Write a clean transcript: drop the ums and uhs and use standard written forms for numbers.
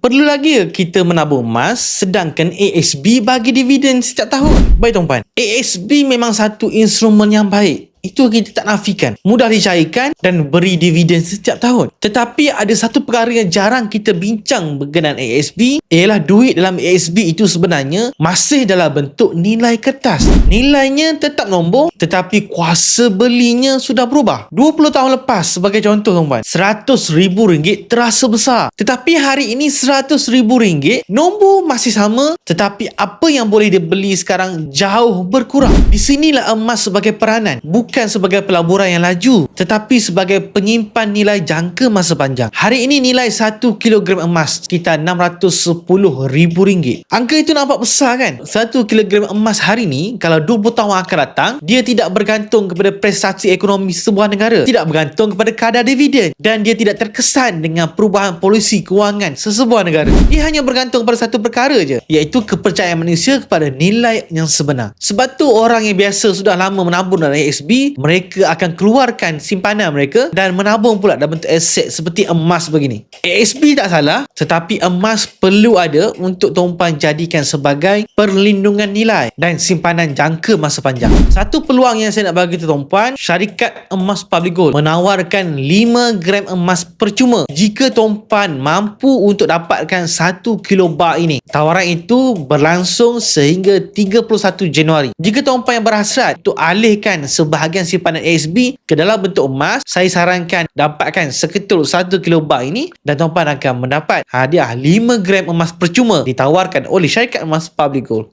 Perlu lagi ke kita menabung emas sedangkan ASB bagi dividen setiap tahun? Baik tuan-puan, ASB memang satu instrumen yang baik. Itu kita tak nafikan. Mudah dicairkan dan beri dividen setiap tahun. Tetapi ada satu perkara yang jarang kita bincang berkenaan ASB, ialah duit dalam ASB itu sebenarnya masih dalam bentuk nilai kertas. Nilainya tetap nombor, tetapi kuasa belinya sudah berubah. 20 tahun lepas sebagai contoh tuan-puan, RM100,000 terasa besar. Tetapi hari ini RM100,000 nombor masih sama, tetapi apa yang boleh dibeli sekarang jauh berkurang. Di sinilah emas sebagai peranan, bukan sebagai pelaburan yang laju, tetapi sebagai penyimpan nilai jangka masa panjang. Hari ini nilai 1 kilogram emas sekitar RM610,000. Angka itu nampak besar kan? 1 kilogram emas hari ini kalau 20 tahun akan datang, dia tidak bergantung kepada prestasi ekonomi sebuah negara, tidak bergantung kepada kadar dividen, dan dia tidak terkesan dengan perubahan polisi kewangan sesebuah negara. Dia hanya bergantung pada satu perkara je, iaitu kepercayaan manusia kepada nilai yang sebenar. Sebab tu orang yang biasa sudah lama menabung dalam ASB, mereka akan keluarkan simpanan mereka dan menabung pula dalam bentuk aset seperti emas begini. ASB tak salah, tetapi emas perlu ada untuk tuan-puan jadikan sebagai perlindungan nilai dan simpanan jangka masa panjang. Satu peluang yang saya nak bagi tu tuan-puan, syarikat emas Public Gold menawarkan 5 gram emas percuma jika tuan-puan mampu untuk dapatkan 1 kilo bar ini. Tawaran itu berlangsung sehingga 31 Januari. Jika tuan-puan yang berhasrat untuk alihkan sebahagian simpanan ASB ke dalam bentuk emas, saya sarankan dapatkan seketul 1 kilo bar ini dan tuan-puan akan mendapat hadiah 5 gram emas percuma ditawarkan oleh syarikat emas Public Gold.